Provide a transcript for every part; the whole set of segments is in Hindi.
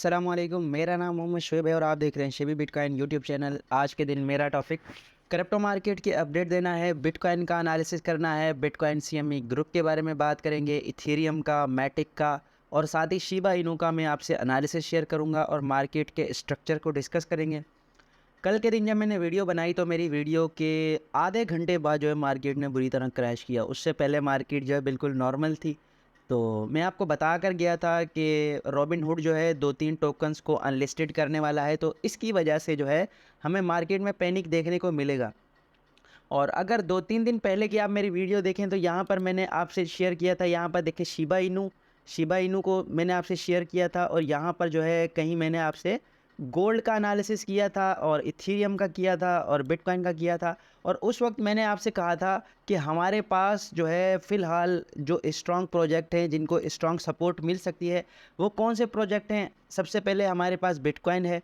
अस्सलाम वालेकुम। मेरा नाम मोहम्मद शोएब है और आप देख रहे हैं शेबी बिटकॉइन यूट्यूब चैनल। आज के दिन मेरा टॉपिक क्रिप्टो मार्केट की अपडेट देना है, बिटकॉइन का एनालिसिस करना है, बिटकॉइन सीएमई ग्रुप के बारे में बात करेंगे, इथेरियम का, मैटिक का और साथ ही शिबा इनू का मैं आपसे एनालिसिस शेयर करूंगा और मार्केट के स्ट्रक्चर को डिस्कस करेंगे। कल के दिन जब मैंने वीडियो बनाई तो मेरी वीडियो के आधे घंटे बाद जो है मार्केट ने बुरी तरह क्रैश किया। उससे पहले मार्केट जो है बिल्कुल नॉर्मल थी। तो मैं आपको बता कर गया था कि रॉबिनहुड जो है 2-3 टोकन्स को अनलिस्टेड करने वाला है, तो इसकी वजह से जो है हमें मार्केट में पैनिक देखने को मिलेगा। और अगर 2-3 दिन पहले की आप मेरी वीडियो देखें तो यहाँ पर मैंने आपसे शेयर किया था, यहाँ पर देखिए शिबा इनू को मैंने आपसे शेयर किया था और यहाँ पर जो है कहीं मैंने आपसे गोल्ड का एनालिसिस किया था और इथेरियम का किया था और बिटकॉइन का किया था। और उस वक्त मैंने आपसे कहा था कि हमारे पास जो है फ़िलहाल जो स्ट्रॉन्ग प्रोजेक्ट हैं जिनको स्ट्रॉन्ग सपोर्ट मिल सकती है, वो कौन से प्रोजेक्ट हैं। सबसे पहले हमारे पास बिटकॉइन है,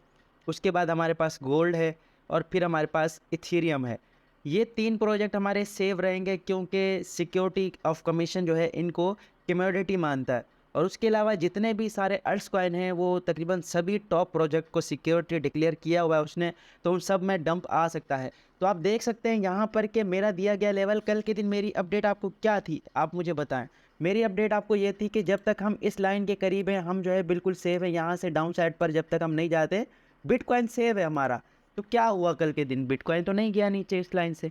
उसके बाद हमारे पास गोल्ड है और फिर हमारे पास इथेरियम है। ये 3 प्रोजेक्ट हमारे सेव रहेंगे क्योंकि सिक्योरिटी ऑफ कमीशन जो है इनको कमोडिटी मानता है। और उसके अलावा जितने भी सारे अल्ट्स कॉइन हैं वो तकरीबन सभी टॉप प्रोजेक्ट को सिक्योरिटी डिक्लेयर किया हुआ है उसने, तो उन सब में डंप आ सकता है। तो आप देख सकते हैं यहाँ पर कि मेरा दिया गया लेवल, कल के दिन मेरी अपडेट आपको क्या थी आप मुझे बताएं। मेरी अपडेट आपको ये थी कि जब तक हम इस लाइन के करीब हैं हम जो है बिल्कुल सेफ है, यहाँ से डाउन साइड पर जब तक हम नहीं जाते बिटकॉइन सेव है हमारा। तो क्या हुआ कल के दिन, बिटकॉइन तो नहीं गया नीचे इस लाइन से।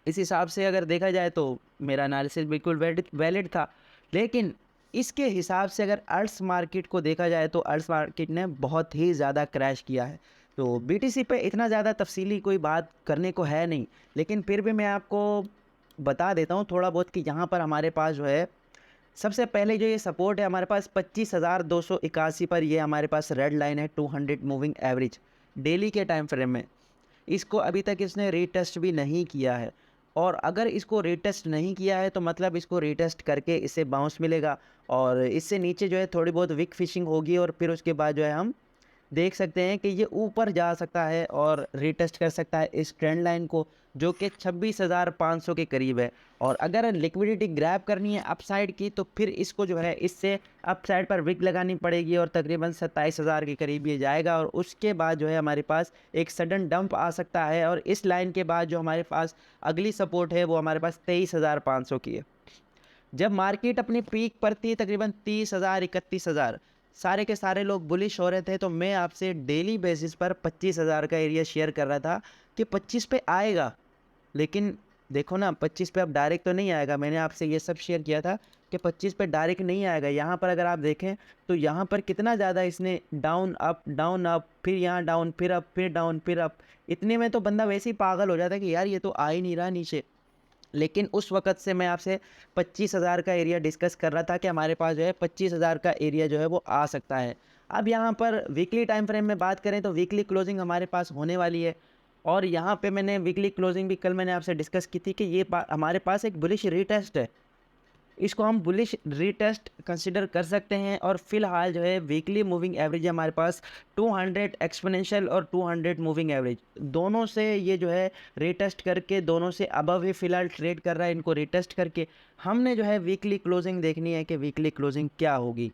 इस हिसाब से अगर देखा जाए तो मेरा एनालिसिस बिल्कुल वैलिड था। लेकिन इसके हिसाब से अगर अल्ट्स मार्केट को देखा जाए तो अल्ट्स मार्केट ने बहुत ही ज़्यादा क्रैश किया है। तो बीटीसी पे इतना ज़्यादा तफसीली कोई बात करने को है नहीं, लेकिन फिर भी मैं आपको बता देता हूँ थोड़ा बहुत कि यहाँ पर हमारे पास जो है सबसे पहले जो ये सपोर्ट है हमारे पास 25,281 पर, ये हमारे पास रेड लाइन है 200 मूविंग एवरेज डेली के टाइम फ्रेम में। इसको अभी तक इसने रीटेस्ट भी नहीं किया है और अगर इसको रीटेस्ट नहीं किया है तो मतलब इसको रीटेस्ट करके इसे बाउंस मिलेगा और इससे नीचे जो है थोड़ी बहुत विक फिशिंग होगी और फिर उसके बाद जो है हम देख सकते हैं कि ये ऊपर जा सकता है और रीटेस्ट कर सकता है इस ट्रेंड लाइन को जो कि 26,500 के करीब है। और अगर लिक्विडिटी ग्रैब करनी है अपसाइड की तो फिर इसको जो है इससे अपसाइड पर विक लगानी पड़ेगी और तकरीबन 27,000 के करीब ये जाएगा और उसके बाद जो है हमारे पास एक सडन डंप आ सकता है। और इस लाइन के बाद जो हमारे पास अगली सपोर्ट है वो हमारे पास 23,500 की है। जब मार्केट अपनी पीक पर थी तकरीबन 30,000 31,000, सारे के सारे लोग बुलिश हो रहे थे, तो मैं आपसे डेली बेसिस पर 25,000 का एरिया शेयर कर रहा था कि 25 पे आएगा। लेकिन देखो ना 25 पे अब डायरेक्ट तो नहीं आएगा। मैंने आपसे ये सब शेयर किया था कि 25 पे डायरेक्ट नहीं आएगा। यहाँ पर अगर आप देखें तो यहाँ पर कितना ज़्यादा इसने डाउन अप फिर यहाँ डाउन फिर अप फिर डाउन फिर अप, इतने में तो बंदा वैसे ही पागल हो जाता है कि यार ये तो आ ही नहीं रहा नीचे। लेकिन उस वक़्त से मैं आपसे 25,000 का एरिया डिस्कस कर रहा था कि हमारे पास जो है 25,000 का एरिया जो है वो आ सकता है। अब यहाँ पर वीकली टाइम फ्रेम में बात करें तो वीकली क्लोजिंग हमारे पास होने वाली है और यहाँ पे मैंने वीकली क्लोजिंग भी कल मैंने आपसे डिस्कस की थी कि ये हमारे पास एक बुलिश रीटेस्ट है, इसको हम बुलिश रीटेस्ट कंसिडर कर सकते हैं। और फिलहाल जो है वीकली मूविंग एवरेज है हमारे पास 200 एक्सपोनेंशियल और 200 मूविंग एवरेज, दोनों से ये जो है रीटेस्ट करके दोनों से अबव ही फिलहाल ट्रेड कर रहा है। इनको रीटेस्ट करके हमने जो है वीकली क्लोजिंग देखनी है कि वीकली क्लोजिंग क्या होगी।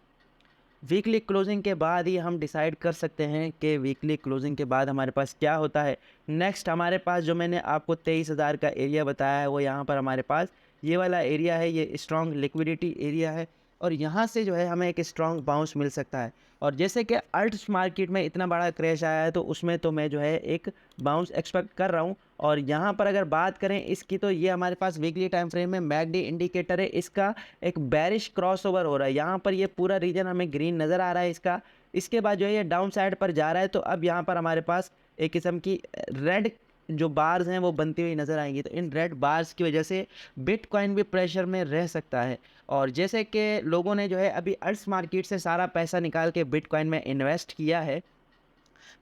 वीकली क्लोजिंग के बाद ही हम डिसाइड कर सकते हैं कि वीकली क्लोजिंग के बाद हमारे पास क्या होता है। नेक्स्ट हमारे पास जो मैंने आपको 23,000 का एरिया बताया है वो यहाँ पर हमारे पास ये वाला एरिया है, ये स्ट्रॉन्ग लिक्विडिटी एरिया है और यहाँ से जो है हमें एक स्ट्रॉन्ग बाउंस मिल सकता है। और जैसे कि अल्ट्स मार्केट में इतना बड़ा क्रैश आया है तो उसमें तो मैं जो है एक बाउंस एक्सपेक्ट कर रहा हूँ। और यहाँ पर अगर बात करें इसकी तो ये हमारे पास वीकली टाइम फ्रेम में मैकडी इंडिकेटर है, इसका एक बेरिश क्रॉसओवर हो रहा है। यहाँ पर ये पूरा रीजन हमें ग्रीन नज़र आ रहा है इसका, इसके बाद जो है ये डाउन साइड पर जा रहा है। तो अब यहाँ पर हमारे पास एक किस्म की रेड जो बार्स हैं वो बनती हुई नज़र आएंगी, तो इन रेड बार्स की वजह से बिटकॉइन भी प्रेशर में रह सकता है। और जैसे कि लोगों ने जो है अभी अल्ट्स मार्केट से सारा पैसा निकाल के बिटकॉइन में इन्वेस्ट किया है,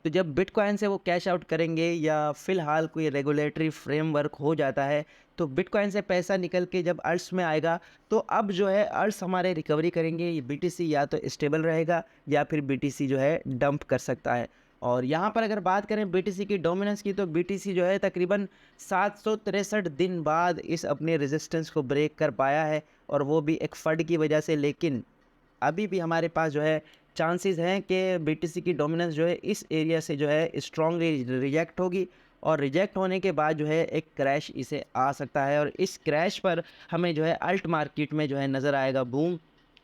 तो जब बिटकॉइन से वो कैश आउट करेंगे या फिलहाल कोई रेगुलेटरी फ्रेमवर्क हो जाता है तो बिटकॉइन से पैसा निकल के जब अल्ट्स में आएगा तो अब जो है अल्ट्स हमारे रिकवरी करेंगे, ये बीटीसी या तो स्टेबल रहेगा या फिर बीटीसी जो है डंप कर सकता है। और यहाँ पर अगर बात करें बीटीसी की डोमिनेंस की तो बीटीसी जो है तकरीबन 763 दिन बाद इस अपने रेजिस्टेंस को ब्रेक कर पाया है और वो भी एक फंड की वजह से। लेकिन अभी भी हमारे पास जो है चांसेस हैं कि बीटीसी की डोमिनेंस जो है इस एरिया से जो है स्ट्रांगली रिजेक्ट होगी, और रिजेक्ट होने के बाद जो है एक क्रैश इसे आ सकता है, और इस क्रैश पर हमें जो है अल्ट मार्केट में जो है नज़र आएगा बूम।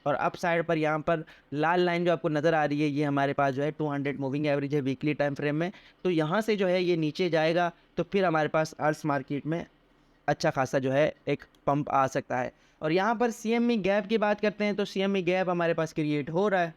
और अप साइड पर यहाँ पर लाल लाइन जो आपको नज़र आ रही है, ये हमारे पास जो है 200 मूविंग एवरेज है वीकली टाइम फ्रेम में। तो यहाँ से जो है ये नीचे जाएगा तो फिर हमारे पास अल्ट मार्केट में अच्छा खासा जो है एक पंप आ सकता है। और यहाँ पर CME गैप की बात करते हैं तो CME गैप हमारे पास क्रिएट हो रहा है।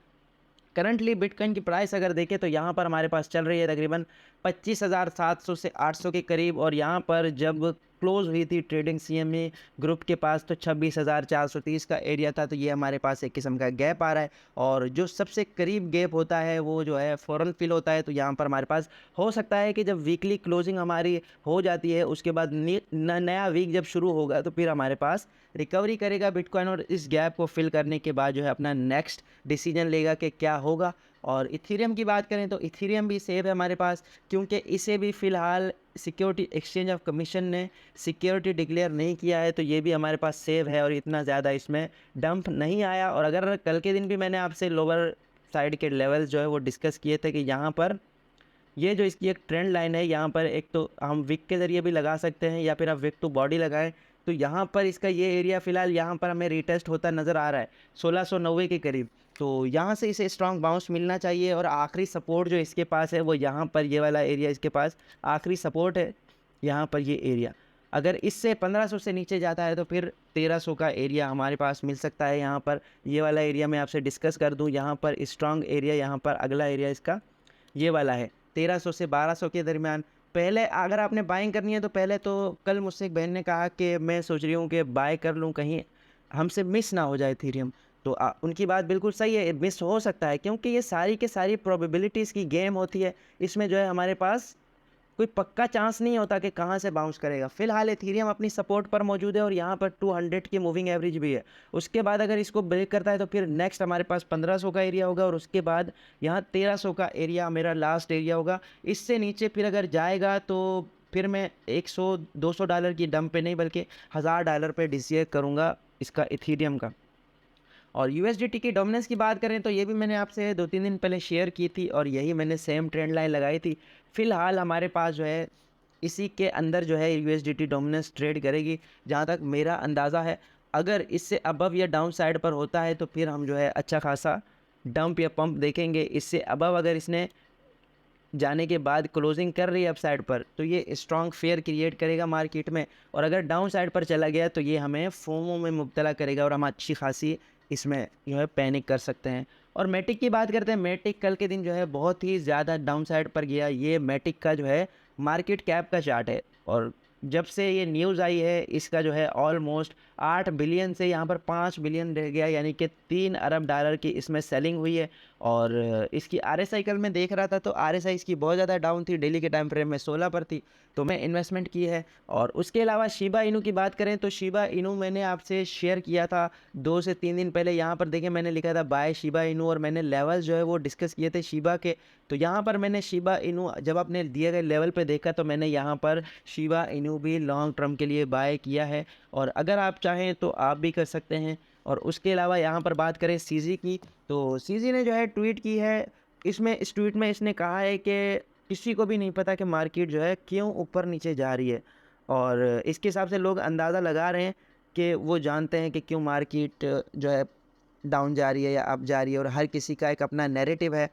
करंटली बिटकॉइन की प्राइस अगर देखें तो यहाँ पर हमारे पास चल रही है तकरीबन 25,700 से 800 के करीब, और यहाँ पर जब क्लोज हुई थी ट्रेडिंग CME ग्रुप के पास तो 26,430 का एरिया था। तो ये हमारे पास एक किस्म का गैप आ रहा है, और जो सबसे करीब गैप होता है वो जो है फ़ौरन फिल होता है। तो यहाँ पर हमारे पास हो सकता है कि जब वीकली क्लोजिंग हमारी हो जाती है उसके बाद नया वीक जब शुरू होगा तो फिर हमारे पास रिकवरी करेगा बिटकॉइन, और इस गैप को फिल करने के बाद जो है अपना नेक्स्ट डिसीजन लेगा कि क्या होगा। और इथेरियम की बात करें तो इथेरियम भी सेफ है हमारे पास, क्योंकि इसे भी फ़िलहाल सिक्योरिटी एक्सचेंज ऑफ कमीशन ने सिक्योरिटी डिक्लेयर नहीं किया है, तो ये भी हमारे पास सेफ है और इतना ज़्यादा इसमें डंप नहीं आया। और अगर कल के दिन भी मैंने आपसे लोअर साइड के लेवल्स जो है वो डिस्कस किए थे कि यहाँ पर ये जो इसकी एक ट्रेंड लाइन है, यहाँ पर एक तो हम विक के ज़रिए भी लगा सकते हैं या फिर आप विक टू बॉडी लगाएं। तो यहाँ पर इसका ये एरिया फ़िलहाल यहाँ पर हमें रीटेस्ट होता नज़र आ रहा है 1690 के करीब। तो यहाँ से इसे स्ट्रॉन्ग बाउंस मिलना चाहिए, और आखिरी सपोर्ट जो इसके पास है वो यहाँ पर ये वाला एरिया इसके पास आखिरी सपोर्ट है, यहाँ पर ये एरिया। अगर इससे 1500 से नीचे जाता है तो फिर 1300 का एरिया हमारे पास मिल सकता है। यहाँ पर ये वाला एरिया मैं आपसे डिस्कस कर दूँ, यहाँ पर स्ट्रॉन्ग एरिया, यहाँ पर अगला एरिया इसका ये वाला है 1300 से 1200 के दरमियान। पहले अगर आपने बाइंग करनी है तो पहले तो कल मुझसे एक बहन ने कहा कि मैं सोच रही हूँ कि बाय कर लूँ, कहीं हमसे मिस ना हो जाए इथेरियम। तो उनकी बात बिल्कुल सही है, मिस हो सकता है क्योंकि ये सारी के सारी प्रोबेबिलिटीज़ की गेम होती है। इसमें जो है हमारे पास कोई पक्का चांस नहीं होता कि कहाँ से बाउंस करेगा। फिलहाल एथेरियम अपनी सपोर्ट पर मौजूद है और यहाँ पर 200 की मूविंग एवरेज भी है। उसके बाद अगर इसको ब्रेक करता है तो फिर नेक्स्ट हमारे पास 1500 का एरिया होगा, और उसके बाद यहाँ 1300 का एरिया मेरा लास्ट एरिया होगा। इससे नीचे फिर अगर जाएगा तो फिर मैं 100-200 डॉलर की डंप पे नहीं बल्कि $1000 पे डिसीजन करूँगा इसका इथेरियम का। और USDT की डोमिनेंस की बात करें तो ये भी मैंने आपसे 2-3 दिन पहले शेयर की थी, और यही मैंने सेम ट्रेंड लाइन लगाई थी। फ़िलहाल हमारे पास जो है इसी के अंदर जो है USDT डोमिनेंस ट्रेड करेगी, जहाँ तक मेरा अंदाज़ा है। अगर इससे अबव या डाउन साइड पर होता है तो फिर हम जो है अच्छा खासा डंप या पंप देखेंगे। इससे अबव अगर इसने जाने के बाद क्लोजिंग कर रही है अप साइड पर तो ये स्ट्रॉन्ग फेयर क्रिएट करेगा मार्केट में, और अगर डाउन साइड पर चला गया तो ये हमें फोमो में मुब्तला करेगा और हम अच्छी खासी इसमें जो है पैनिक कर सकते हैं। और मैटिक की बात करते हैं, मैटिक कल के दिन जो है बहुत ही ज़्यादा डाउन साइड पर गया। ये मैटिक का जो है मार्केट कैप का चार्ट है, और जब से ये न्यूज़ आई है इसका जो है ऑलमोस्ट 8 बिलियन से यहाँ पर 5 बिलियन रह गया, यानी कि 3 अरब डॉलर की इसमें सेलिंग हुई है। और इसकी RSI कल मैं देख रहा था तो RSI इसकी बहुत ज़्यादा डाउन थी, डेली के टाइम फ्रेम में 16 पर थी, तो मैं इन्वेस्टमेंट की है। और उसके अलावा शिबा इनू की बात करें तो शिबा इनू मैंने आपसे शेयर किया था 2 से 3 दिन पहले। यहाँ पर देखें मैंने लिखा था बाय शिबा इनू, और मैंने लेवल जो है वो डिस्कस किए थे शिबा के। तो यहाँ पर मैंने शिबा इनू जब आपने दिए गए लेवल पे देखा तो मैंने यहाँ पर शिबा इनू भी लॉन्ग टर्म के लिए बाय किया है, और अगर आप चाहें तो आप भी कर सकते हैं। और उसके अलावा यहाँ पर बात करें सीजी की, तो सीजी ने जो है ट्वीट की है। इस ट्वीट में इसने कहा है कि किसी को भी नहीं पता कि मार्केट जो है क्यों ऊपर नीचे जा रही है, और इसके हिसाब से लोग अंदाज़ा लगा रहे हैं कि वो जानते हैं कि क्यों मार्केट जो है डाउन जा रही है या अप जा रही है, और हर किसी का एक अपना नैरेटिव है।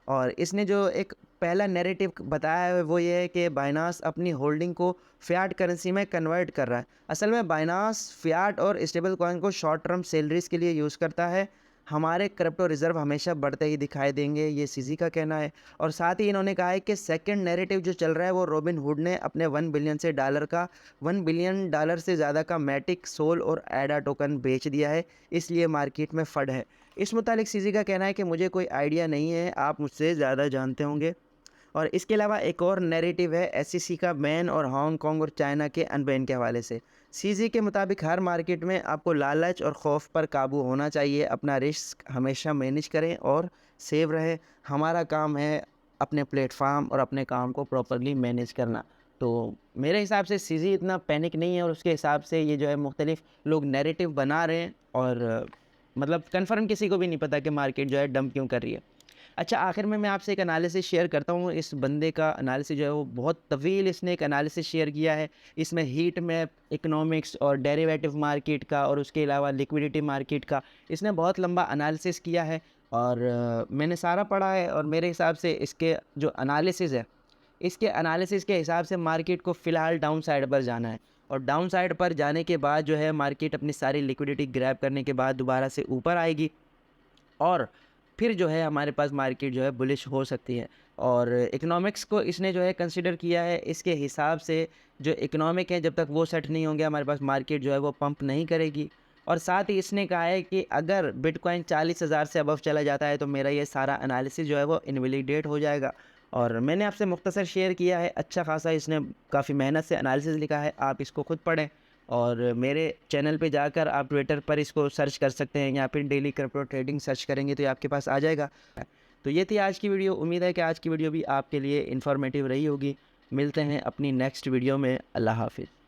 और इसने जो एक पहला नैरेटिव बताया है वो ये है कि बाइनांस अपनी होल्डिंग को फ़ियाट करेंसी में कन्वर्ट कर रहा है। असल में बाइनांस फ़ियाट और स्टेबल कॉइन को शॉर्ट टर्म सैलरीज के लिए यूज़ करता है। हमारे क्रिप्टो रिज़र्व हमेशा बढ़ते ही दिखाई देंगे, ये सीजी का कहना है। और साथ ही इन्होंने कहा है कि सेकंड नैरेटिव जो चल रहा है वो रॉबिन हुड ने अपने 1 बिलियन से $1 बिलियन से ज़्यादा का मैटिक, सोल और एडा टोकन बेच दिया है, इसलिए मार्केट में फंड है। इस मुतालिक सीजी का कहना है कि मुझे कोई आइडिया नहीं है, आप मुझसे ज़्यादा जानते होंगे। और इसके अलावा एक और नैरेटिव है एसईसी का बैन और हांगकांग और चाइना के अनबैन के हवाले से। सीजी के मुताबिक हर मार्केट में आपको लालच और खौफ पर काबू होना चाहिए, अपना रिस्क हमेशा मैनेज करें और सेव रहे। हमारा काम है अपने प्लेटफॉर्म और अपने काम को प्रॉपरली मैनेज करना। तो मेरे हिसाब से सीजी इतना पैनिक नहीं है, और उसके हिसाब से ये जो है मुख्तलिफ लोग नैरेटिव बना रहे हैं, और मतलब कन्फर्म किसी को भी नहीं पता कि मार्केट जो है डंप क्यों कर रही है। अच्छा, आखिर में मैं आपसे एक एनालिसिस शेयर करता हूँ। इस बंदे का एनालिसिस जो है वो बहुत तवील इसने एक एनालिसिस शेयर किया है। इसमें हीट मैप, इकोनॉमिक्स और डेरिवेटिव मार्केट का और उसके अलावा लिक्विडिटी मार्केट का इसने बहुत लंबा एनालिसिस किया है और मैंने सारा पढ़ा है और मेरे हिसाब से इसके जो एनालिसिस है, इसके एनालिसिस के हिसाब से मार्केट को फ़िलहाल डाउन साइड पर जाना है और डाउन साइड पर जाने के बाद जो है मार्केट अपनी सारी लिक्विडिटी ग्रैब करने के बाद दोबारा से ऊपर आएगी और फिर जो है हमारे पास मार्केट जो है बुलिश हो सकती है। और इकोनॉमिक्स को इसने जो है कंसिडर किया है। इसके हिसाब से जो इकोनॉमिक है जब तक वो सेट नहीं होंगे हमारे पास मार्केट जो है वो पंप नहीं करेगी। और साथ ही इसने कहा है कि अगर बिटकॉइन 40,000 से अबव चला जाता है तो मेरा ये सारा एनालिसिस जो है वो इनवैलिडेट हो जाएगा। और मैंने आपसे मुख्तसर शेयर किया है, अच्छा खासा इसने काफ़ी मेहनत से एनालिसिस लिखा है, आप इसको खुद पढ़ें। और मेरे चैनल पे जाकर आप ट्विटर पर इसको सर्च कर सकते हैं या फिर डेली क्रिप्टो ट्रेडिंग सर्च करेंगे तो ये आपके पास आ जाएगा। तो ये थी आज की वीडियो। उम्मीद है कि आज की वीडियो भी आपके लिए इन्फॉर्मेटिव रही होगी। मिलते हैं अपनी नेक्स्ट वीडियो में। अल्लाह हाफिज़।